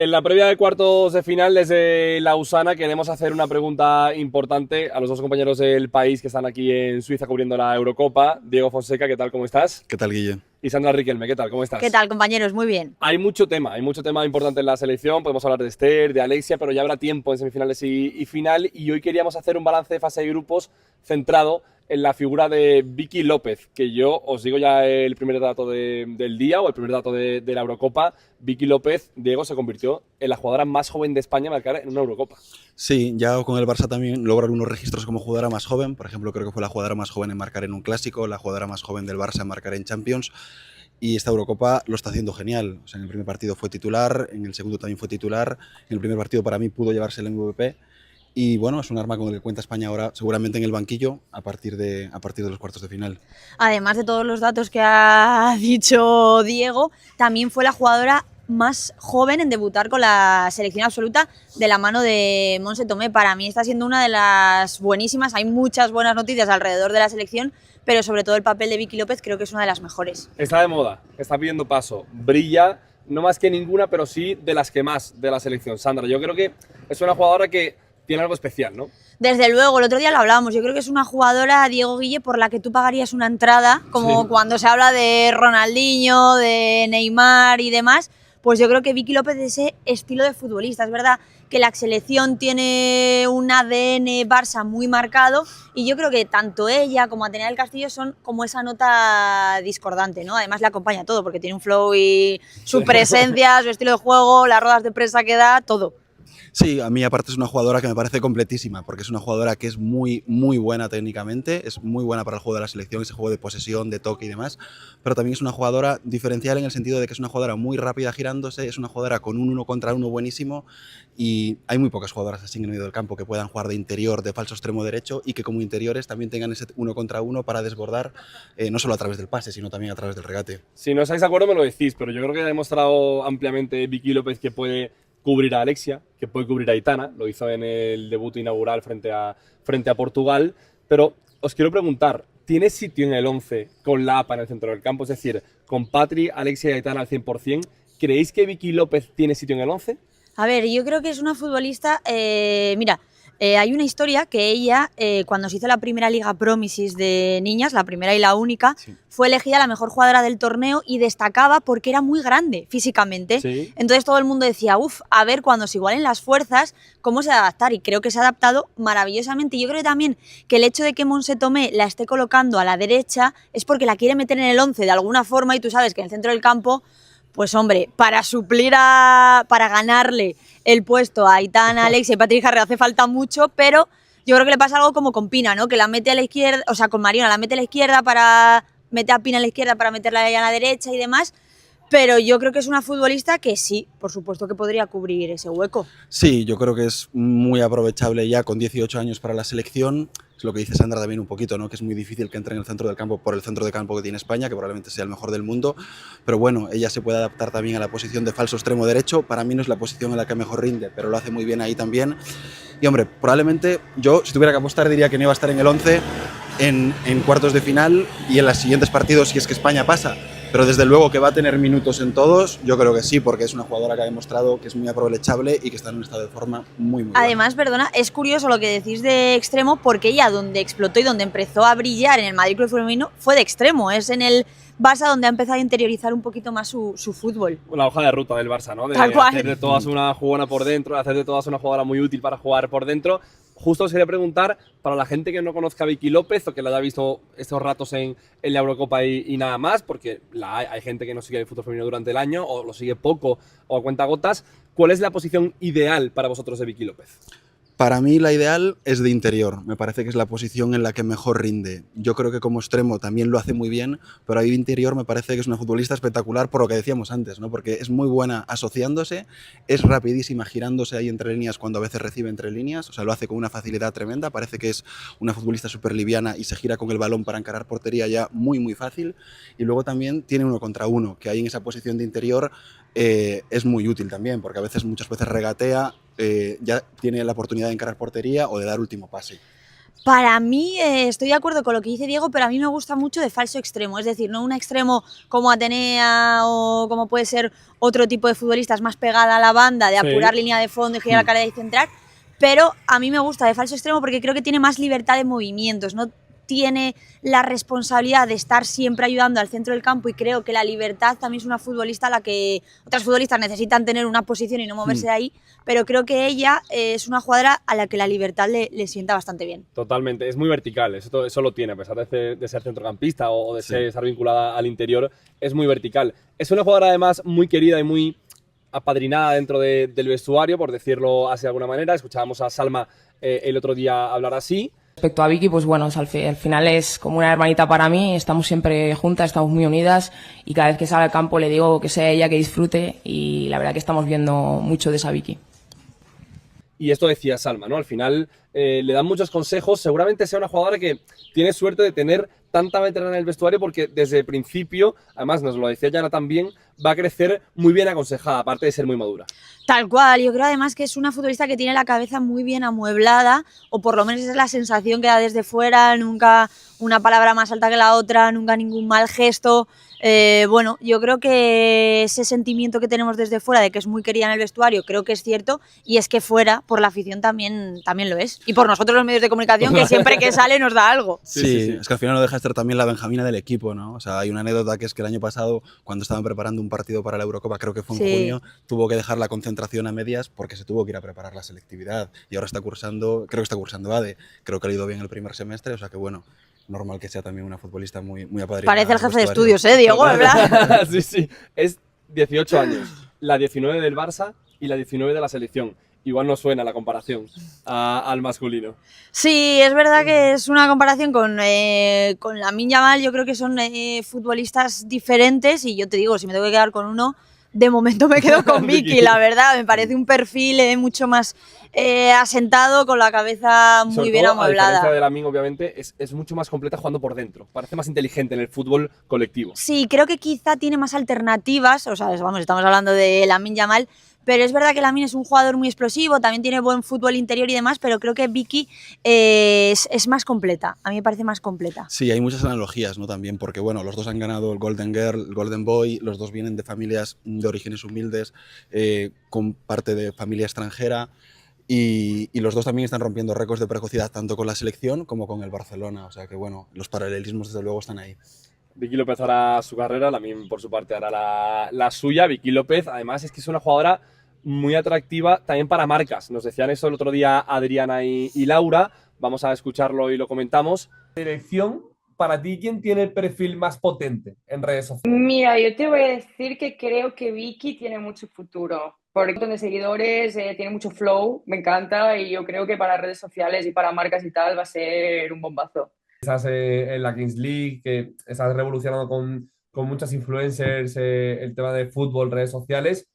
En la previa de cuartos de final desde Lausana queremos hacer una pregunta importante a los dos compañeros del país que están aquí en Suiza cubriendo la Eurocopa. Diego Fonseca, ¿qué tal? ¿Cómo estás? ¿Qué tal, Guille? Y Sandra Riquelme, ¿qué tal? ¿Cómo ¿Qué estás? tal, compañeros? Muy bien. Hay mucho tema importante en la selección. Podemos hablar de Esther, de Alexia, pero ya habrá tiempo en semifinales y final. Y hoy queríamos hacer un balance de fase de grupos centrado en la figura de Vicky López, que yo os digo ya el primer dato del día o el primer dato de la Eurocopa. Vicky López, Diego, se convirtió en la jugadora más joven de España en marcar en una Eurocopa. Sí, ya con el Barça también logra algunos registros como jugadora más joven. Por ejemplo, creo que fue la jugadora más joven en marcar en un clásico, la jugadora más joven del Barça en marcar en Champions. Y esta Eurocopa lo está haciendo genial. O sea, en el primer partido fue titular, en el segundo también fue titular. En el primer partido para mí pudo llevarse el MVP. Y bueno, es un arma con el que cuenta España ahora, seguramente en el banquillo, a partir de los cuartos de final. Además de todos los datos que ha dicho Diego, también fue la jugadora más joven en debutar con la selección absoluta de la mano de Montse Tomé. Para mí está siendo una de las buenísimas. Hay muchas buenas noticias alrededor de la selección, pero sobre todo el papel de Vicky López creo que es una de las mejores. Está de moda, está pidiendo paso, brilla, no más que ninguna, pero sí de las que más de la selección. Sandra, yo creo que es una jugadora que tiene algo especial, ¿no? Desde luego, el otro día lo hablábamos, yo creo que es una jugadora, Diego Guille, por la que tú pagarías una entrada, como Sí. cuando se habla de Ronaldinho, de Neymar y demás, pues yo creo que Vicky López es ese estilo de futbolista. Es verdad que la selección tiene un ADN Barça muy marcado y yo creo que tanto ella como Atenea del Castillo son como esa nota discordante, ¿no? Además le acompaña todo, porque tiene un flow y su presencia, su estilo de juego, las ruedas de prensa que da, todo. Sí, a mí aparte es una jugadora que me parece completísima, porque es una jugadora que es muy, muy buena técnicamente, es muy buena para el juego de la selección, ese juego de posesión, de toque y demás, pero también es una jugadora diferencial en el sentido de que es una jugadora muy rápida girándose, es una jugadora con un uno contra uno buenísimo y hay muy pocas jugadoras así en el medio del campo que puedan jugar de interior, de falso extremo derecho y que como interiores también tengan ese uno contra uno para desbordar, no solo a través del pase, sino también a través del regate. Si no estáis de acuerdo me lo decís, pero yo creo que ha demostrado ampliamente Vicky López que puede cubrir a Alexia, que puede cubrir a Aitana, lo hizo en el debut inaugural frente a Portugal, pero os quiero preguntar, ¿tiene sitio en el 11 con la APA en el centro del campo? Es decir, con Patri, Alexia y Aitana al 100%, ¿creéis que Vicky López tiene sitio en el 11? A ver, yo creo que es una futbolista, mira, hay una historia que ella, cuando se hizo la primera Liga Promises de niñas, la primera y la única, Sí. fue elegida la mejor jugadora del torneo y destacaba porque era muy grande físicamente. Sí. Entonces todo el mundo decía, uff, a ver cuando se igualen las fuerzas, cómo se va a adaptar. Y creo que se ha adaptado maravillosamente. Y yo creo también que el hecho de que Montse Tomé la esté colocando a la derecha es porque la quiere meter en el 11 de alguna forma y tú sabes que en el centro del campo, pues hombre, para ganarle el puesto a Aitana, Alex y Patrick Harry hace falta mucho, pero yo creo que le pasa algo como con Pina, ¿no? Que la mete a la izquierda, o sea, con Mariona la mete a la izquierda mete a Pina a la izquierda para meterla a ella a la derecha y demás, pero yo creo que es una futbolista que sí, por supuesto que podría cubrir ese hueco. Sí, yo creo que es muy aprovechable ya con 18 años para la selección. Es lo que dice Sandra también un poquito, ¿no? Que es muy difícil que entre en el centro del campo por el centro de campo que tiene España, que probablemente sea el mejor del mundo. Pero bueno, ella se puede adaptar también a la posición de falso extremo derecho. Para mí no es la posición en la que mejor rinde, pero lo hace muy bien ahí también. Y hombre, probablemente yo, si tuviera que apostar, diría que no iba a estar en el 11 en cuartos de final y en los siguientes partidos si es que España pasa. Pero desde luego que va a tener minutos en todos, yo creo que sí, porque es una jugadora que ha demostrado que es muy aprovechable y que está en un estado de forma muy, muy Además, bueno. perdona, es curioso lo que decís de extremo porque ella donde explotó y donde empezó a brillar en el Madrid Club Femenino fue de extremo, es en el Barça donde ha empezado a interiorizar un poquito más su fútbol. La hoja de ruta del Barça, ¿no? De Tal cual. hacer de todas una jugona por dentro, de hacer de todas una jugadora muy útil para jugar por dentro. Justo os quería preguntar, para la gente que no conozca a Vicky López o que la haya visto estos ratos en la Eurocopa y nada más, porque hay gente que no sigue el fútbol femenino durante el año o lo sigue poco o a cuentagotas, ¿cuál es la posición ideal para vosotros de Vicky López? Para mí la ideal es de interior, me parece que es la posición en la que mejor rinde. Yo creo que como extremo también lo hace muy bien, pero ahí de interior me parece que es una futbolista espectacular por lo que decíamos antes, ¿no? Porque es muy buena asociándose, es rapidísima girándose ahí entre líneas cuando a veces recibe entre líneas, o sea, lo hace con una facilidad tremenda, parece que es una futbolista súper liviana y se gira con el balón para encarar portería ya muy, muy fácil. Y luego también tiene uno contra uno, que ahí en esa posición de interior es muy útil también, porque a veces, muchas veces regatea, ya tiene la oportunidad de encarar portería o de dar último pase. Para mí, estoy de acuerdo con lo que dice Diego, pero a mí me gusta mucho de falso extremo, es decir, no un extremo como Atenea o como puede ser otro tipo de futbolistas más pegada a la banda, de apurar línea de fondo y girar la cara y centrar, pero a mí me gusta de falso extremo porque creo que tiene más libertad de movimientos, no tiene la responsabilidad de estar siempre ayudando al centro del campo y creo que la libertad también es una futbolista a la que otras futbolistas necesitan tener una posición y no moverse de ahí, pero creo que ella es una jugadora a la que la libertad le sienta bastante bien. Totalmente, es muy vertical, eso lo tiene, a pesar de ser centrocampista o de estar vinculada al interior, es muy vertical. Es una jugadora además muy querida y muy apadrinada dentro del vestuario, por decirlo así de alguna manera. Escuchábamos a Salma el otro día hablar así. Respecto a Vicky, pues bueno, al final es como una hermanita para mí, estamos siempre juntas, estamos muy unidas y cada vez que sale al campo le digo que sea ella que disfrute y la verdad que estamos viendo mucho de esa Vicky. Y esto decía Salma, ¿no? Al final le dan muchos consejos, seguramente sea una jugadora que tiene suerte de tener tanta veterana en el vestuario porque desde el principio, además nos lo decía Yana también, va a crecer muy bien aconsejada, aparte de ser muy madura. Tal cual, yo creo además que es una futbolista que tiene la cabeza muy bien amueblada, o por lo menos esa es la sensación que da desde fuera, nunca una palabra más alta que la otra, nunca ningún mal gesto. Bueno, yo creo que ese sentimiento que tenemos desde fuera de que es muy querida en el vestuario, creo que es cierto, y es que fuera, por la afición también lo es. Y por nosotros los medios de comunicación, que siempre que sale nos da algo. Sí, es que al final no deja de ser también la benjamina del equipo, ¿no? O sea, hay una anécdota que es que el año pasado, cuando estaban preparando un partido para la Eurocopa, creo que fue en junio, tuvo que dejar la concentración a medias porque se tuvo que ir a preparar la selectividad. Y ahora está cursando, creo que está cursando ADE, creo que le ha ido bien el primer semestre, o sea que bueno, normal que sea también una futbolista muy apadrinada. Parece el jefe de estudios, Diego, ¿verdad? Sí, es 18 años, la 19 del Barça y la 19 de la selección. Igual no suena la comparación al masculino. Sí, es verdad que es una comparación con Lamine Yamal, yo creo que son futbolistas diferentes y yo te digo, si me tengo que quedar con uno, de momento me quedo con Vicky, la verdad, me parece un perfil mucho más asentado, con la cabeza muy Sobre bien todo, amueblada. A diferencia de Lamine, obviamente, es mucho más completa jugando por dentro, parece más inteligente en el fútbol colectivo. Sí, creo que quizá tiene más alternativas, o sea, vamos, estamos hablando de Lamine Yamal, pero es verdad que Lamine es un jugador muy explosivo, también tiene buen fútbol interior y demás, pero creo que Vicky es más completa, a mí me parece más completa. Sí, hay muchas analogías, ¿no? También, porque bueno, los dos han ganado el Golden Girl, el Golden Boy, los dos vienen de familias de orígenes humildes, con parte de familia extranjera, y los dos también están rompiendo récords de precocidad, tanto con la selección como con el Barcelona, o sea que bueno, los paralelismos desde luego están ahí. Vicky López hará su carrera, Lamine por su parte hará la suya. Vicky López, además, es que es una jugadora muy atractiva también para marcas. Nos decían eso el otro día Adriana y Laura. Vamos a escucharlo y lo comentamos. Selección, para ti, ¿quién tiene el perfil más potente en redes sociales? Mira, yo te voy a decir que creo que Vicky tiene mucho futuro. Por un montón de seguidores, tiene mucho flow, me encanta y yo creo que para redes sociales y para marcas y tal va a ser un bombazo. Estás en la Kings League, que estás revolucionando con muchas influencers el tema de fútbol, redes sociales.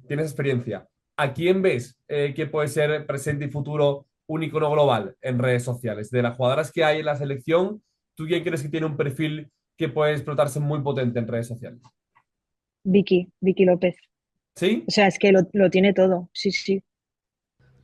Tienes experiencia. ¿A quién ves que puede ser presente y futuro un icono global en redes sociales? De las jugadoras que hay en la selección, ¿tú quién crees que tiene un perfil que puede explotarse muy potente en redes sociales? Vicky López. ¿Sí? O sea, es que lo tiene todo, sí.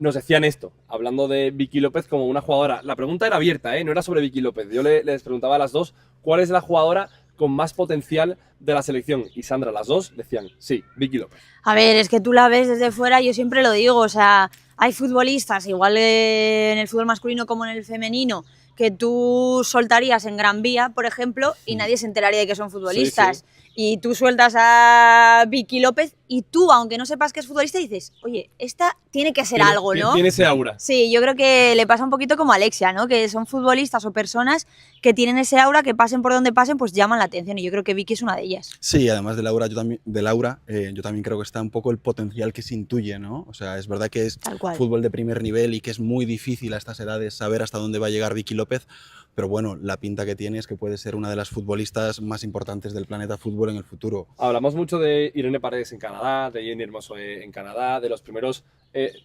Nos decían esto, hablando de Vicky López como una jugadora. La pregunta era abierta, no era sobre Vicky López. Yo les preguntaba a las dos cuál es la jugadora con más potencial de la selección. Y Sandra, las dos decían, sí, Vicky López. A ver, es que tú la ves desde fuera, yo siempre lo digo, o sea, hay futbolistas, igual en el fútbol masculino como en el femenino, que tú soltarías en Gran Vía, por ejemplo, y nadie se enteraría de que son futbolistas. Sí. Y tú sueltas a Vicky López y tú, aunque no sepas que es futbolista, dices, oye, esta tiene que ser algo, ¿no? Tiene ese aura. Sí, yo creo que le pasa un poquito como a Alexia, ¿no? Que son futbolistas o personas que tienen ese aura, que pasen por donde pasen, pues llaman la atención. Y yo creo que Vicky es una de ellas. Sí, además de Laura, yo también creo que está un poco el potencial que se intuye, ¿no? O sea, es verdad que es fútbol de primer nivel y que es muy difícil a estas edades saber hasta dónde va a llegar Vicky López, pero bueno, la pinta que tiene es que puede ser una de las futbolistas más importantes del planeta fútbol en el futuro. Hablamos mucho de Irene Paredes en Canadá, de Jenny Hermoso en Canadá, de los primeros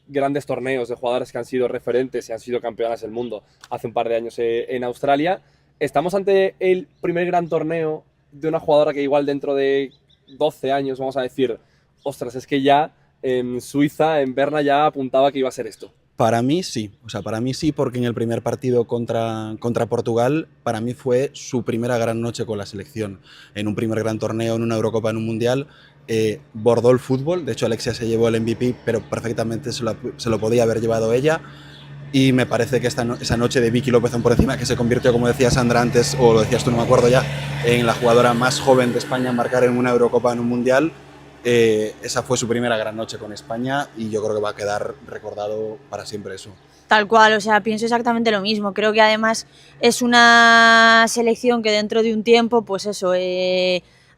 grandes torneos de jugadoras que han sido referentes y han sido campeonas del mundo hace un par de años en Australia. Estamos ante el primer gran torneo de una jugadora que igual dentro de 12 años vamos a decir, ostras, es que ya en Suiza, en Berna, ya apuntaba que iba a ser esto. Para mí sí, o sea, para mí sí, porque en el primer partido contra Portugal, para mí fue su primera gran noche con la selección. En un primer gran torneo, en una Eurocopa, en un Mundial, bordó el fútbol. De hecho, Alexia se llevó el MVP, pero perfectamente se lo podía haber llevado ella. Y me parece que esa noche de Vicky López por encima, que se convirtió, como decía Sandra antes, o lo decías tú, no me acuerdo ya, en la jugadora más joven de España en marcar en una Eurocopa, en un Mundial, esa fue su primera gran noche con España y yo creo que va a quedar recordado para siempre eso. Tal cual, o sea, pienso exactamente lo mismo. Creo que además es una selección que dentro de un tiempo, pues eso,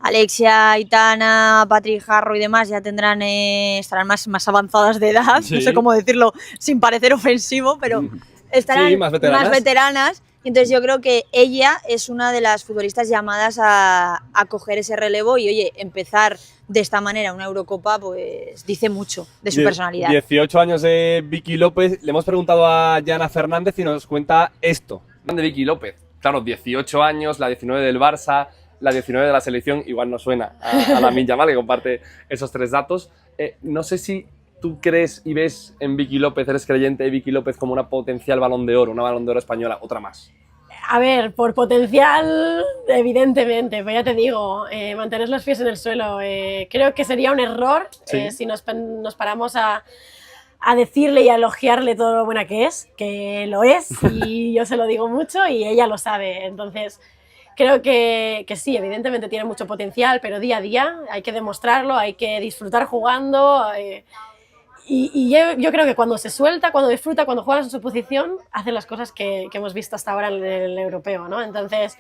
Alexia, Aitana, Patrick Harro y demás ya estarán más avanzadas de edad, Sí. no sé cómo decirlo sin parecer ofensivo, pero estarán Sí, más veteranas. Y entonces yo creo que ella es una de las futbolistas llamadas a coger ese relevo y, oye, empezar de esta manera una Eurocopa, pues dice mucho de su personalidad. 18 años de Vicky López. Le hemos preguntado a Yana Fernández y nos cuenta esto. De Vicky López. Claro, 18 años, la 19 del Barça, la 19 de la selección. Igual no suena a Lamine Yamal, que comparte esos 3 datos. No sé si tú crees y ves en Vicky López, eres creyente de Vicky López como una potencial Balón de Oro, una Balón de Oro española, otra más. A ver, por potencial, evidentemente, pues ya te digo, mantener los pies en el suelo. Creo que sería un error Sí. si nos paramos a decirle y a elogiarle todo lo buena que lo es, y yo se lo digo mucho y ella lo sabe. Entonces, creo que sí, evidentemente tiene mucho potencial, pero día a día hay que demostrarlo, hay que disfrutar jugando. Y yo creo que cuando se suelta, cuando disfruta, cuando juega en su posición, hace las cosas que hemos visto hasta ahora en el europeo, ¿no? Entonces,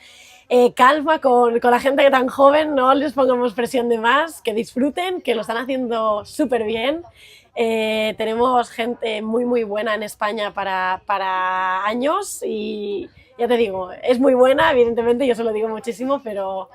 calma con la gente tan joven, no les pongamos presión de más, que disfruten, que lo están haciendo súper bien. Tenemos gente muy, muy buena en España para años y ya te digo, es muy buena, evidentemente, yo se lo digo muchísimo, pero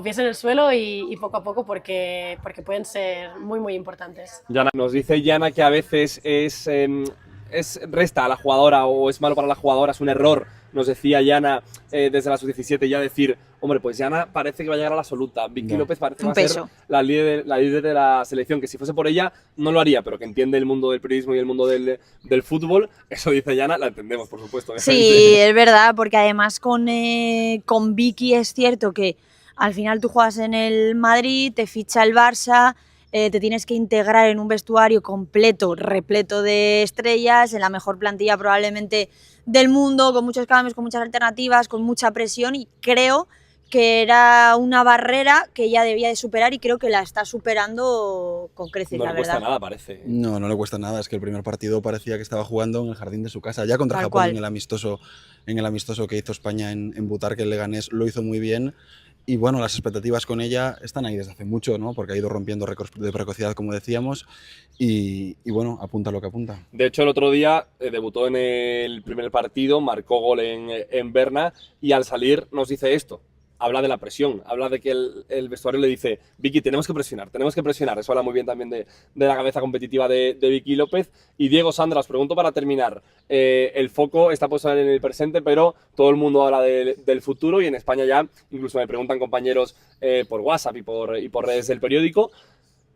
pies en el suelo y poco a poco porque pueden ser muy, muy importantes. Yana, nos dice Yana que a veces es resta a la jugadora o es malo para la jugadora, es un error. Nos decía Yana desde la sub-17 ya decir, hombre, pues Yana parece que va a llegar a la absoluta. Vicky López parece que va a ser la líder de la selección, que si fuese por ella no lo haría, pero que entiende el mundo del periodismo y el mundo del fútbol. Eso dice Yana, la entendemos, por supuesto. Sí, es verdad, porque además con Vicky es cierto que al final tú juegas en el Madrid, te ficha el Barça, te tienes que integrar en un vestuario completo, repleto de estrellas, en la mejor plantilla probablemente del mundo, con muchos cambios, con muchas alternativas, con mucha presión, y creo que era una barrera que ella debía de superar y creo que la está superando con creces, No la le cuesta verdad. nada, parece. No le cuesta nada, es que el primer partido parecía que estaba jugando en el jardín de su casa, ya contra Tal Japón cual. en el amistoso que hizo España en Butarque, el Leganés, lo hizo muy bien. Y bueno, las expectativas con ella están ahí desde hace mucho, ¿no? Porque ha ido rompiendo récords de precocidad, como decíamos, y bueno, apunta lo que apunta. De hecho, el otro día debutó en el primer partido, marcó gol en Berna y al salir nos dice esto. Habla de la presión, habla de que el vestuario le dice, Vicky, tenemos que presionar. Eso habla muy bien también de la cabeza competitiva de Vicky López. Y Diego, Sandra, os pregunto para terminar, el foco está puesto en el presente, pero todo el mundo habla del futuro y en España ya, incluso me preguntan compañeros por WhatsApp y por redes del periódico,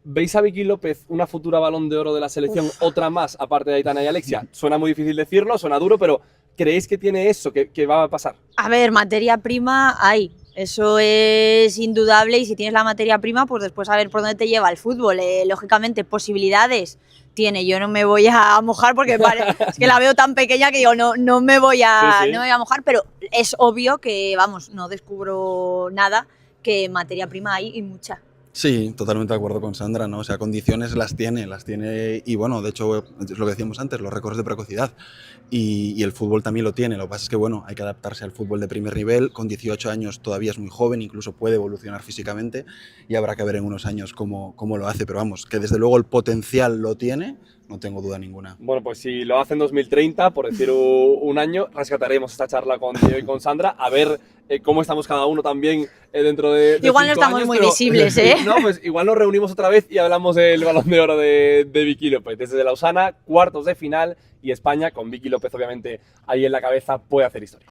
¿veis a Vicky López una futura Balón de Oro de la selección, otra más, aparte de Aitana y Alexia? Suena muy difícil decirlo, suena duro, pero ¿creéis que tiene eso, que va a pasar? A ver, materia prima hay, eso es indudable, y si tienes la materia prima, pues después a ver por dónde te lleva el fútbol. Lógicamente, posibilidades tiene, yo no me voy a mojar porque es que la veo tan pequeña que digo, no me voy a mojar, pero es obvio que, vamos, no descubro nada, que materia prima hay y mucha. Sí, totalmente de acuerdo con Sandra, ¿no? O sea, condiciones las tiene y bueno, de hecho, es lo que decíamos antes, los récords de precocidad y el fútbol también lo tiene. Lo que pasa es que, bueno, hay que adaptarse al fútbol de primer nivel. Con 18 años todavía es muy joven, incluso puede evolucionar físicamente y habrá que ver en unos años cómo lo hace, pero vamos, que desde luego el potencial lo tiene, no tengo duda ninguna. Bueno, pues si lo hace en 2030, por decir un año, rescataremos esta charla con Diego y con Sandra, a ver cómo estamos cada uno también dentro de igual no 5 estamos años, muy pero, visibles, ¿eh? No, pues igual nos reunimos otra vez y hablamos del Balón de Oro de Vicky López. Desde Lausana, cuartos de final, y España, con Vicky López obviamente ahí en la cabeza, puede hacer historia.